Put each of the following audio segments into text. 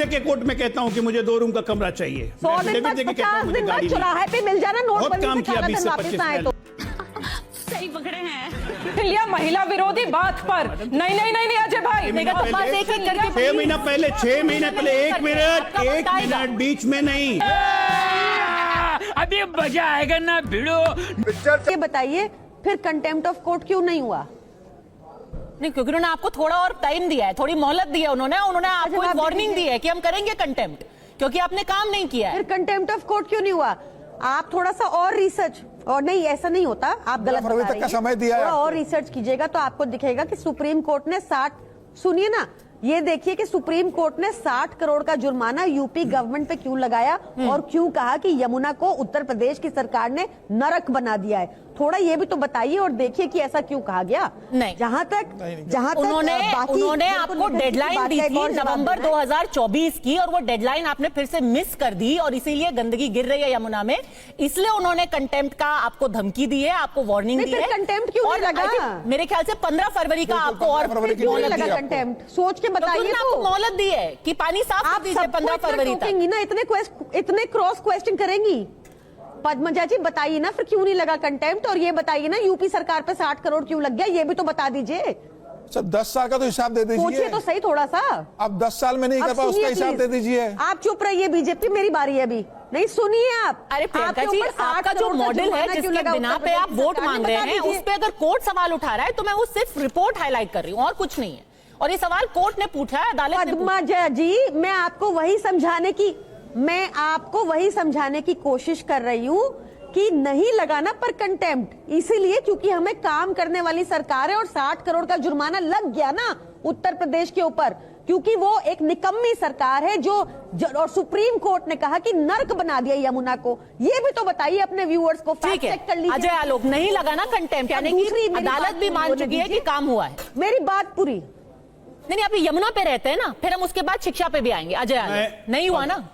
देके कोर्ट में कहता हूँ कि मुझे 2 रूम का कमरा चाहिए। 100 दिन बाद 50 दिन बाद चौराहे पे मिल जाना, नोटबंदी काम से किया 20 से 25 आए तो सही पकड़े हैं। लिया महिला विरोधी बात पर। नहीं नहीं नहीं नहीं अजय भाई, 6 महीना पहले 6 महीने पहले 1 मिनट बीच में नहीं। अभी मजा आएगा ना भिड़ो। ये बताइए फिर कंटेम्प्ट ऑफ कोर्ट क्यों नहीं हुआ? नहीं, क्योंकि उन्होंने आपको थोड़ा और टाइम दिया है, थोड़ी मोहलत दी है उन्होंने आपको एक वार्निंग दी है कि हम करेंगे कंटेम्प्ट, क्योंकि आपने काम नहीं किया है। फिर कंटेम्प्ट ऑफ कोर्ट क्यों नहीं हुआ? आप थोड़ा सा और रिसर्च, और नहीं ऐसा नहीं होता, आप गलत बता रही हैं। समय दिया थोड़ा और रिसर्च कीजिएगा तो आपको दिखेगा कि सुप्रीम कोर्ट ने 60, सुनिए ना, ये देखिए कि सुप्रीम कोर्ट ने 60 करोड़ का जुर्माना यूपी गवर्नमेंट पे क्यों लगाया और क्यों कहा कि यमुना को उत्तर प्रदेश की सरकार ने नरक बना दिया है। थोड़ा ये भी तो बताइए और देखिए कि ऐसा क्यों कहा गया। नहीं, जहां तक उन्होंने आपको डेडलाइन दी थी नवंबर 2024 की, और वो डेडलाइन आपने फिर से मिस कर दी और इसीलिए गंदगी गिर रही है यमुना में। इसलिए उन्होंने कंटेम्प्ट का आपको धमकी दी है, आपको वार्निंग दी है। कंटेम्प्ट क्यों नहीं लगा? मेरे ख्याल से 15 फरवरी का आपको और क्यों नहीं लगा कंटेम्प्ट? सोच के बताइए। आपको मोहलत दी है कि पानी साफ कर दीजिए 15 फरवरी तक ना। इतने क्रॉस क्वेश्चन करेंगी पद्मजा जी, बताइए ना फिर क्यों नहीं लगा कंटेम्प्ट, और ये बताइए ना यूपी सरकार पे 60 करोड़ क्यों लग गया, ये भी तो बता दीजिए। सर 10 साल का तो हिसाब दे दीजिए। पूछिए तो सही थोड़ा सा। अब 10 साल में नहीं कर पाए उसका हिसाब दे दीजिए। आप चुप रहिए, बीजेपी मेरी बारी है अभी। नहीं सुनिए आप। अरे प्रियंका जी, आपका जो मॉडल है जिसके बिना पे आप वोट मांग रहे हैं, उस पे अगर कोर्ट सवाल उठा रहा है तो मैं वो सिर्फ रिपोर्ट हाईलाइट कर रही हूँ और कुछ नहीं है। और ये सवाल कोर्ट ने पूछा है, अदालत ने पूछा। पद्मजा जी, मैं आपको वही समझाने की कोशिश कर रही हूँ कि नहीं लगाना पर कंटेम्प्ट, इसीलिए क्योंकि हमें काम करने वाली सरकार है और 60 करोड़ का जुर्माना लग गया ना उत्तर प्रदेश के ऊपर, क्योंकि वो एक निकम्मी सरकार है जो और सुप्रीम कोर्ट ने कहा कि नर्क बना दिया यमुना को। ये भी तो बताइए अपने व्यूअर्स को, फैक्ट चेक कर लीजिए। अजय आलोक, नहीं लगाना कंटेम्प्ट, यानी कि अदालत भी मान चुकी है कि काम हुआ है। मेरी बात पूरी नहीं, आप यमुना पे रहते हैं ना, फिर हम उसके बाद शिक्षा पे भी आएंगे। अजय आलोक, नहीं हुआ ना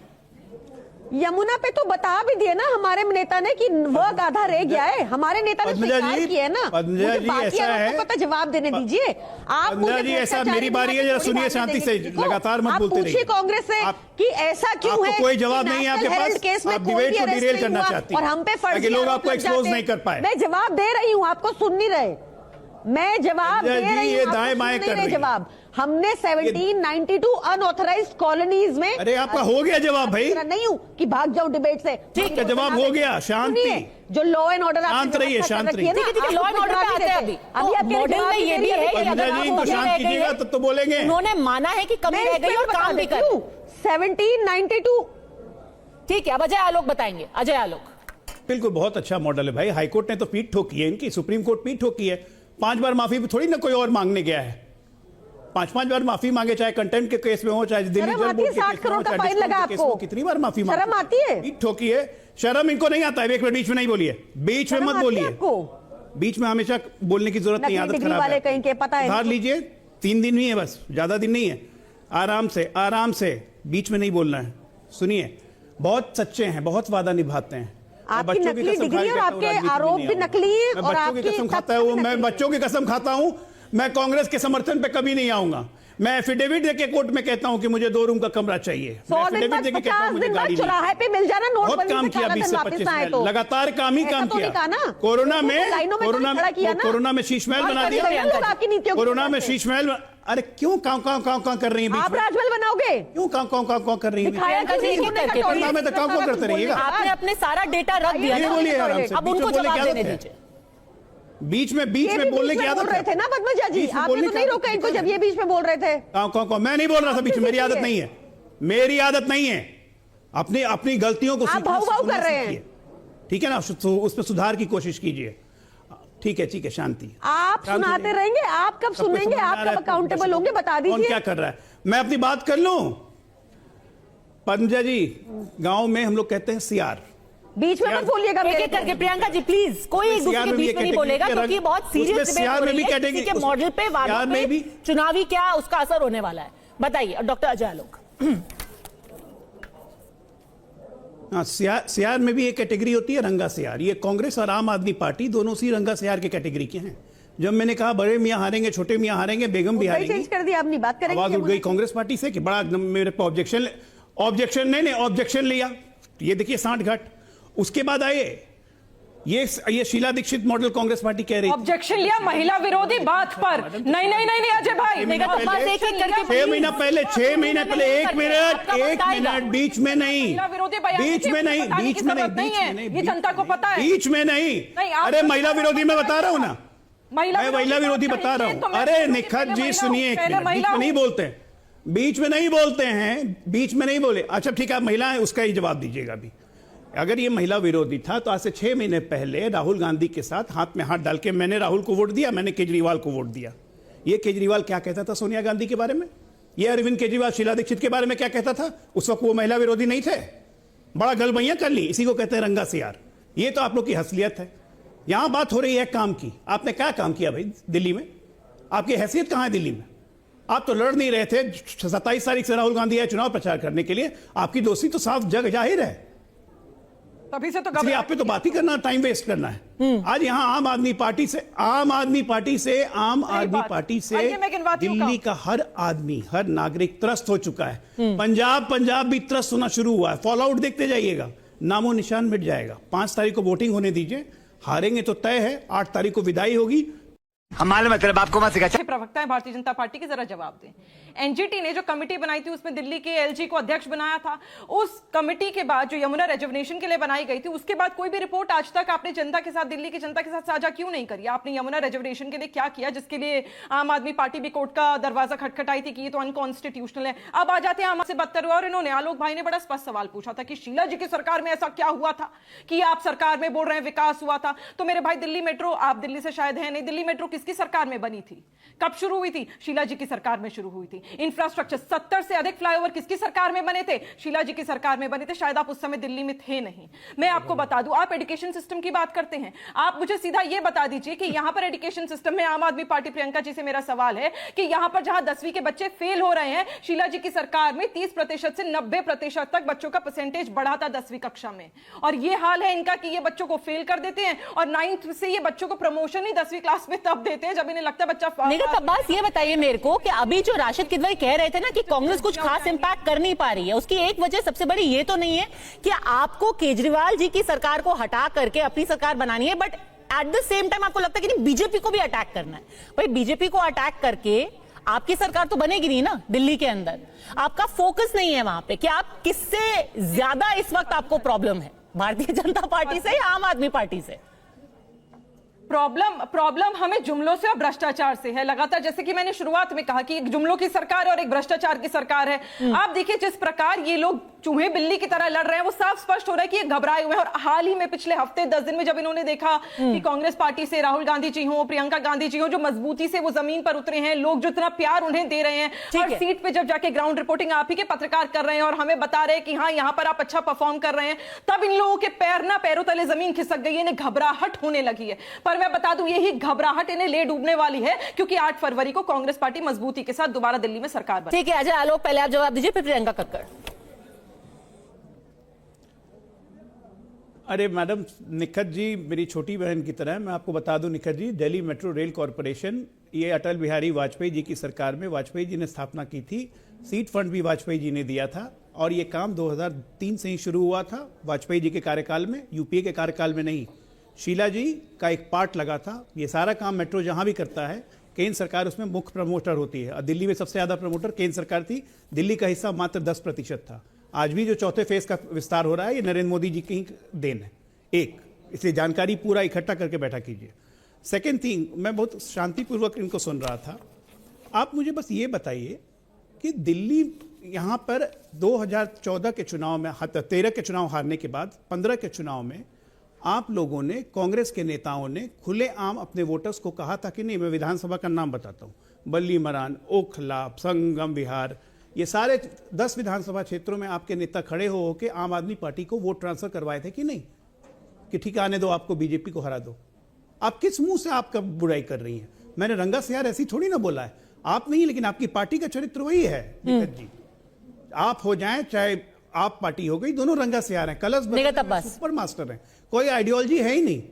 यमुना पे, तो बता भी दिए ना हमारे नेता ने कि वर्क आधा रह गया है। हमारे नेता ने स्वीकार किया है ना। पद्मजा जी ऐसा है, पता जवाब देने दीजिए आप। पद्मजा जी ऐसा, मेरी बारी है, जरा सुनिए शांति से, लगातार मत बोलते रहिए। पूछिए कांग्रेस से कि ऐसा क्यों है, कोई जवाब नहीं है आपके पास, आप डिबेट को डिरेल करना चाहती हैं और हम पे फर्जी लोग आपको एक्सपोज नहीं कर पाए। मैं जवाब दे रही हूँ, आपको सुन नहीं रहे। मैं जवाब दे रही हूँ, दाएं बाएं कर रही जवाब। हमने 1792 अनऑथराइज्ड कॉलोनीज में। अरे आपका हो गया जवाब भाई, नहीं हूँ कि भाग जाऊं डिबेट से। ठीक है, जवाब हो गया। शांति, जो लॉ एंड ऑर्डर, शांत रहिए, शांत रहिए। लॉ एंड ऑर्डर पे आते हैं अभी। आपके मॉडल में ये भी है कि अगर इनको शांत कीजिएगा तो बोलेंगे। उन्होंने माना है कि कमी रह गई और काम भी कर। 1792, ठीक है, अब अजय आलोक बताएंगे। अजय आलोक, बिल्कुल बहुत अच्छा मॉडल है भाई। हाईकोर्ट ने तो पीठ ठोकी है इनकी, सुप्रीम कोर्ट पीठ ठोकी है। 5 बार माफी भी थोड़ी ना कोई और मांगने गया है। 5 बार माफी मांगे, चाहे कंटेम्प्ट के केस में हो, चाहे दिल्ली जल बोर्ड के केस में हो, चाहे डिस्काउंट के केस में, कितनी बार माफी मांगी। शर्म आती है? पीठ ठोकी है, शर्म इनको नहीं आता है। एक मिनट बीच में नहीं बोलिए, बीच में मत बोलिए। बीच में हमेशा बोलने की जरूरत नहीं, आदत खराब है। कहीं के पता है, उधार लीजिए, 3 दिन ही है बस, ज्यादा दिन नहीं है। आराम से बीच में नहीं बोलना है। सुनिए, बहुत सच्चे हैं, बहुत वादा निभाते हैं। आपकी नकली डिग्री और आपके आरोप भी नकली हैं। मैं बच्चों की कसम खाता हूं, मैं बच्चों की कसम खाता हूं। मैं कांग्रेस के समर्थन पे कभी नहीं आऊंगा। मैं एफिडेविट देके कोर्ट में कहता हूं कि मुझे 2 रूम का कमरा चाहिए। मैं एफिडेविट देके कहता हूं मुझे गाड़ी चौराहे पे मिल जाना, बहुत काम किया 20 से 25 साल, लगातार काम ही काम किया। कोरोना में शीश महल बना दिया। कोरोना में शीश महल, अरे क्यों कां कर रही हैं? आप राजमहल बनाओगे? क्यों कां कर रही हैं? कोरोना में तो कां करते रहिएगा। आपने अपने सारा डेटा रख दिया, अब उनको जवाब देने दीजिए। बीच में बोलने की आदत रहे थे ना पद्मजा जी, आपने तो नहीं रोका इनको जब ये बीच में बोल रहे थे। मैं नहीं बोल रहा था बीच में, मेरी आदत नहीं है। अपनी गलतियों को आप भाव कर रहे हैं, ठीक है ना, उस पर सुधार की कोशिश कीजिए। ठीक है, शांति। आप सुनाते रहेंगे, आप कब सुनेंगे? आप कब अकाउंटेबल होंगे? बता दीजिए। कौन क्या कर रहा है? मैं अपनी बात कर लूं। पद्मजा जी, गांव में हम लोग कहते हैं सियार। बीच में मत बोलिएगा एक करके। प्रियंका जी प्लीज, कोई एक दूसरे के बीच में नहीं बोलेगा, क्योंकि बहुत सीरियस डिबेट हो रही है किसी के मॉडल पे, वादों पे, चुनावी क्या उसका असर होने वाला है। बताइए डॉक्टर अजय आलोक। सियार में भी एक कैटेगरी होती है रंगा सियार। ये कांग्रेस और आम आदमी पार्टी दोनों सी रंगा सियार के कैटेगरी के हैं। जब मैंने कहा बड़े मियां हारेंगे, छोटे मियां हारेंगे, बेगम भी हारेंगी, चेंज कर दिया, आप नहीं बात करेंगे। आवाज उठ गई कांग्रेस पार्टी से कि बड़ा मेरे पे ऑब्जेक्शन लिया। ये देखिए सांठ घाट। उसके बाद आए ये शीला दीक्षित मॉडल कांग्रेस पार्टी कह रही थी। ऑब्जेक्शन लिया महिला विरोधी बात पर। नहीं नहीं नहीं नहीं अजय भाई, 6 महीना पहले, 1 मिनट, 1 मिनट, बीच में नहीं, ये जनता को पता है। बीच में नहीं, अरे महिला विरोधी मैं बता रहा हूं ना, मैं महिला विरोधी बता रहा हूं। अरे निखत जी सुनिए, बीच में नहीं बोलते हैं, बीच में नहीं बोलते हैं, बीच में नहीं बोले। अच्छा ठीक है, आप महिला है, उसका ही जवाब दीजिएगा अभी। अगर ये महिला विरोधी था तो आज से 6 महीने पहले राहुल गांधी के साथ हाथ में हाथ डाल के मैंने राहुल को वोट दिया, मैंने केजरीवाल को वोट दिया। ये केजरीवाल क्या कहता था सोनिया गांधी के बारे में? ये अरविंद केजरीवाल शीला दीक्षित के बारे में क्या कहता था? उस वक्त वो महिला विरोधी नहीं थे। बड़ा गलबैया कर ली, इसी को कहते हैं रंगा सियार। ये तो आप लोग की हसलियत है। यहां बात हो रही है काम की। आपने क्या काम किया भाई दिल्ली में? आपकी हैसियत कहां है दिल्ली में? आप तो लड़ नहीं रहे थे। 27 तारीख से राहुल गांधी आए चुनाव प्रचार करने के लिए। आपकी दोस्ती तो साफ जग जाहिर है, तभी से तो आप पे तो बात ही करना, टाइम वेस्ट करना है। आज यहाँ आम आदमी पार्टी से दिल्ली का हर आदमी, हर नागरिक त्रस्त हो चुका है। पंजाब भी त्रस्त होना शुरू हुआ है। फॉल आउट देखते जाइएगा, नामो निशान मिट जाएगा। 5 तारीख को वोटिंग होने दीजिए, हारेंगे तो तय है। 8 तारीख को विदाई होगी। हमारे मतलब आपको मत सिखा। प्रवक्ता है भारतीय जनता पार्टी के, जरा जवाब दें। एनजीटी ने जो कमेटी बनाई थी उसमें दिल्ली के एलजी को अध्यक्ष बनाया था। उस कमेटी के बाद जो यमुना रिजर्वेशन के लिए बनाई गई थी, उसके बाद कोई भी रिपोर्ट आज तक आपने जनता के साथ, दिल्ली की जनता के साथ साझा क्यों नहीं करी? आपने यमुना रिजर्वेशन के लिए क्या किया जिसके लिए आम आदमी पार्टी भी कोर्ट का दरवाजा खटखटाई थी कि ये तो अनकॉन्स्टिट्यूशनल है। अब आ जाते हैं आम से बदतर हुआ, और इन्होंने आलोक भाई ने बड़ा स्पष्ट सवाल पूछा था कि शीला जी की सरकार में ऐसा क्या हुआ था कि आप सरकार में बोल रहे हैं विकास हुआ था। तो मेरे भाई दिल्ली मेट्रो, आप दिल्ली से शायद है नहीं, दिल्ली मेट्रो किसकी सरकार में बनी थी? कब शुरू हुई थी? शीला जी की सरकार में शुरू हुई थी। इंफ्रास्ट्रक्चर 70 से अधिक फ्लाईओवर किसकी सरकार में बने थे? शीला जी की सरकार में बने थे। शायद आप उस समय दिल्ली में थे नहीं। मैं आपको बता दूं, आप एजुकेशन सिस्टम की बात करते हैं, आप मुझे सीधा यह बता दीजिए कि यहां पर एजुकेशन सिस्टम में आम आदमी पार्टी, प्रियंका जी से मेरा सवाल है कि यहां पर जहां 10वीं के बच्चे फेल हो रहे हैं, शीला जी की सरकार में 30% से 90% तक बच्चों का परसेंटेज बढ़ा था 10वीं कक्षा में। और यह हाल है इनका कि ये बच्चों को फेल कर देते हैं, और 9th से ये बच्चों को प्रमोशन ही 10वीं क्लास में तब देते हैं जब इन्हें लगता है बच्चा। अब्बास ये बताइए मेरे को कि अभी जो राशिद किदवई कह रहे थे ना कि कांग्रेस कुछ खास इंपैक्ट कर नहीं पा रही है, उसकी एक वजह सबसे बड़ी ये तो नहीं है कि आपको केजरीवाल जी की सरकार को हटा करके अपनी सरकार बनानी है, but at the same time आपको लगता है कि नहीं बीजेपी को भी अटैक करना है? भाई बीजेपी को अटैक करके आपकी सरकार तो बनेगी नहीं ना दिल्ली के अंदर। आपका फोकस नहीं है वहां पे कि आप किससे ज्यादा इस वक्त आपको प्रॉब्लम है, भारतीय जनता पार्टी से या आम आदमी पार्टी से? प्रॉब्लम हमें जुमलों से और भ्रष्टाचार से है लगातार। जैसे कि मैंने शुरुआत में कहा कि एक जुमलों की सरकार और एक भ्रष्टाचार की सरकार है। आप देखिए जिस प्रकार ये लोग चूहे बिल्ली की तरह लड़ रहे हैं, वो साफ स्पष्ट हो रहा है कि ये घबराए हुए हैं। और हाल ही में पिछले हफ्ते 10 दिन में जब इन्होंने देखा कि कांग्रेस पार्टी से राहुल गांधी जी हो, प्रियंका गांधी जी हो, जो मजबूती से वो जमीन पर उतरे हैं, लोग जो इतना प्यार उन्हें दे रहे हैं, हर सीट पे जब जाके ग्राउंड रिपोर्टिंग आप ही के पत्रकार कर रहे हैं और हमें बता रहे हैं कि हाँ यहाँ पर आप अच्छा परफॉर्म कर रहे हैं, तब इन लोगों के पैरों तले जमीन खिसक गई है, इन्हें घबराहट होने लगी है। पर मैं बता दूं यही घबराहट इन्हें ले डूबने वाली है, क्योंकि 8 फरवरी को कांग्रेस पार्टी मजबूती के साथ दोबारा दिल्ली में सरकार बनी। ठीक है अजय आलोक, पहले आप जवाब दीजिए, फिर प्रियंका कक्कड़। अरे मैडम निखत जी मेरी छोटी बहन की तरह है। मैं आपको बता दूं निखत जी, दिल्ली मेट्रो रेल कॉरपोरेशन ये अटल बिहारी वाजपेयी जी की सरकार में वाजपेयी जी ने स्थापना की थी। सीट फंड भी वाजपेयी जी ने दिया था, और ये काम 2003 से ही शुरू हुआ था वाजपेयी जी के कार्यकाल में, यूपीए के कार्यकाल में नहीं। शीला जी का एक पार्ट लगा था। ये सारा काम मेट्रो जहां भी करता है, केंद्र सरकार उसमें मुख्य प्रमोटर होती है, और दिल्ली में सबसे ज्यादा प्रमोटर केंद्र सरकार थी। दिल्ली का हिस्सा मात्र 10% था। आज भी जो चौथे फेज का विस्तार हो रहा है, ये नरेंद्र मोदी जी की देन है एक, इसलिए जानकारी पूरा इकट्ठा करके बैठा कीजिए। सेकेंड थिंग, मैं बहुत शांतिपूर्वक इनको सुन रहा था। आप मुझे बस ये बताइए कि दिल्ली यहाँ पर 2014 के चुनाव में, 13 के चुनाव हारने के बाद 15 के चुनाव में आप लोगों ने, कांग्रेस के नेताओं ने खुलेआम अपने वोटर्स को कहा था कि नहीं, मैं विधानसभा का नाम बताता हूँ, बल्ली मरान, ओखला, संगम विहार, ये सारे 10 विधानसभा क्षेत्रों में आपके नेता खड़े हो के आम आदमी पार्टी को वोट ट्रांसफर करवाए थे कि नहीं, कि ठीक है आने दो, आपको बीजेपी को हरा दो। आप किस मुंह से आपका बुराई कर रही हैं? मैंने रंगा से यार ऐसी थोड़ी ना बोला है, आप नहीं, लेकिन आपकी पार्टी का चरित्र वही है निखत जी। आप हो जाएं चाहे आप पार्टी हो गई, दोनों रंगा से आ रहे हैं, कलश सुपर मास्टर हैं, कोई आइडियोलॉजी है ही नहीं।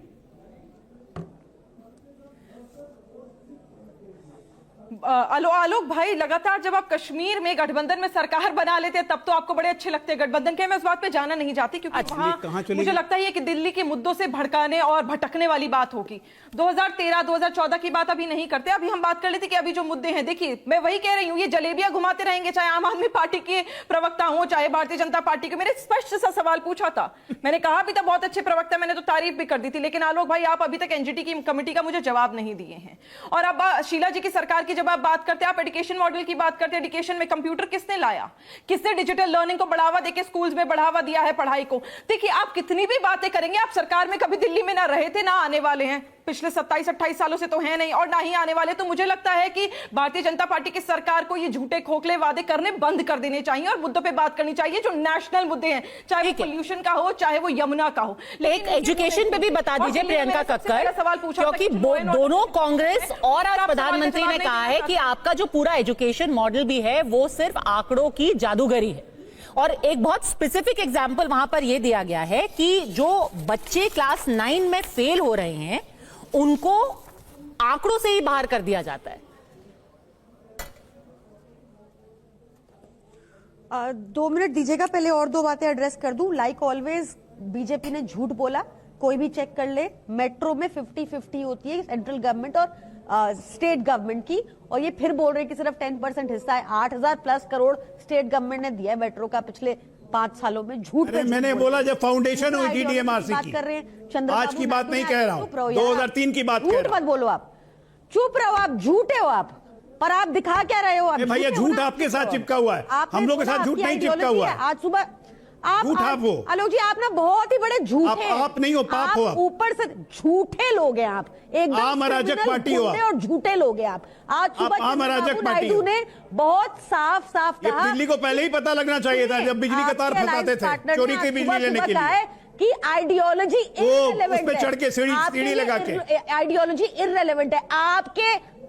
आलोक भाई, लगातार जब आप कश्मीर में गठबंधन में सरकार बना लेते हैं तब तो आपको बड़े अच्छे लगते हैं गठबंधन के। मैं उस बात पे जाना नहीं चाहती क्योंकि वहां मुझे लगता है कि दिल्ली के मुद्दों से भड़काने और भटकने वाली बात होगी। 2013-2014 की बात अभी नहीं करते, अभी हम बात कर लेते कि अभी जो मुद्दे हैं। देखिए, मैं वही कह रही हूं, ये जलेबियां घुमाते रहेंगे, चाहे आम आदमी पार्टी के प्रवक्ता हो, चाहे भारतीय जनता पार्टी के। मैंने स्पष्ट सा सवाल पूछा था, मैंने कहा भी था बहुत अच्छे प्रवक्ता, मैंने तो तारीफ भी कर दी थी, लेकिन आलोक भाई आप अभी तक एनजीटी की कमेटी का मुझे जवाब नहीं दिए हैं। और अब शीला जी की सरकार की जब आप बात करते हैं, आप एजुकेशन मॉडल की बात करते हैं, एजुकेशन में कंप्यूटर किसने लाया, किसने डिजिटल लर्निंग को बढ़ावा देके स्कूल्स में बढ़ावा दिया है पढ़ाई को। देखिए, आप कितनी भी बातें करेंगे, आप सरकार में कभी दिल्ली में ना रहे थे, ना आने वाले हैं, पिछले 27-28 सालों से तो है नहीं और ना ही आने वाले। तो मुझे लगता है कि भारतीय जनता पार्टी की सरकार को ये झूठे खोखले वादे करने बंद कर देने चाहिए और मुद्दों पे बात करनी चाहिए जो नेशनल मुद्दे हैं, चाहे वो पोल्यूशन का हो, चाहे वो यमुना का हो। एक एजुकेशन पे भी बता दीजिए प्रियंका कक्कर, सवाल पूछा क्योंकि दोनों कांग्रेस और आज प्रधानमंत्री ने कहा है कि आपका जो पूरा एजुकेशन मॉडल भी है वो सिर्फ आंकड़ों की जादूगरी है। और एक बहुत स्पेसिफिक एग्जांपल वहां पर यह दिया गया है कि जो बच्चे क्लास 9 में फेल हो रहे हैं उनको आंकड़ों से ही बाहर कर दिया जाता है। 2 मिनट दीजिएगा, पहले और 2 बातें एड्रेस कर दूं। लाइक ऑलवेज बीजेपी ने झूठ बोला, कोई भी चेक कर ले। मेट्रो में 50-50 होती है सेंट्रल गवर्नमेंट और स्टेट गवर्नमेंट की, और ये फिर बोल रहे हैं कि सिर्फ 10% हिस्सा है। 8,000+ करोड़ स्टेट गवर्नमेंट ने दिया है मेट्रो का पिछले 5 सालों में। झूठ पे मैंने बोला जब फाउंडेशन हुई थी डीएमआरसी बात की, कर रहे हैं चंद्रबाबू आज की बात नहीं कह रहा हूं, चुप रहो यार। 2003 की बात कह झूठ रहा मत बोलो आप, चुप रहो आप, झूठे हो आप। पर आप दिखा क्या रहे हो? आप भैया झूठ आपके साथ चिपका हुआ है, हम लोगों के साथ झूठ नहीं चिपका हुआ है। आज सुबह झूठ आप हो आलोक जी, आप ना बहुत ही बड़े झूठे हैं। आप नहीं हो, पाप हो आप। ऊपर से झूठे लोग हैं आप, एकदम आम अराजक पार्टी हो आप। और झूठे लोग हैं आप। आज सुबह आम अराजक पार्टी नायडू ने बहुत साफ कहा, दिल्ली को पहले ही पता लगना चाहिए था जब बिजली का तार फंसाते थे चोरी की बिजली लेने के लिए कि आइडियोलॉजी इररिलेवेंट उस पे चढ़ के सीढ़ी लगा के आइडियोलॉजी इररिलेवेंट है।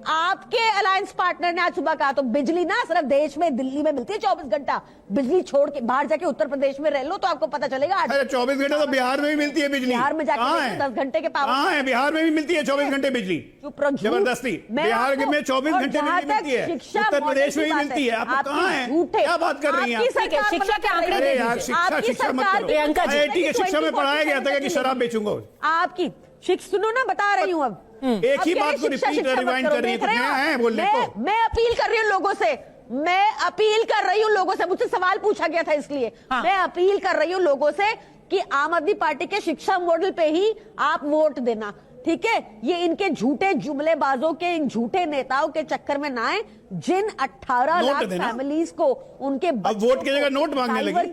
आपके अलायंस पार्टनर ने आज सुबह कहा तो बिजली ना सिर्फ देश में दिल्ली में मिलती है 24 घंटा, बिजली छोड़ के बाहर जाके उत्तर प्रदेश में रह लो तो आपको पता चलेगा। अरे 24 घंटे तो बिहार में भी मिलती है बिजली। बिहार में जाके 10 घंटे के पावर कहां है? बिहार में भी मिलती है 24 घंटे बिजली, जबरदस्ती। बिहार में 24 घंटे बिजली मिलती है, उत्तर प्रदेश में भी मिलती है। आप कहां हैं? क्या बात कर रही हैं? शिक्षा के आंकड़े अरे यार, शिक्षा मत करो। IIT के शिक्षा में पढ़ाया गया था कि शराब बेचूंगा। आपकी सुनो ना, बता रही हूँ अब एक ही बात को रिपीट रिवाइंड कर रही है बोलने को। मैं अपील कर रही हूँ लोगों से, मैं अपील कर रही हूँ लोगों से, मुझसे सवाल पूछा गया था इसलिए मैं अपील कर रही हूँ लोगों से कि आम आदमी पार्टी के शिक्षा मॉडल पे ही आप वोट देना, ठीक है? ये इनके झूठे जुमलेबाजों के, इन झूठे नेताओं के चक्कर में ना आए, जिन 18 लाख फैमिलीज को उनके अब वोट की जगह नोट मांगने लगी।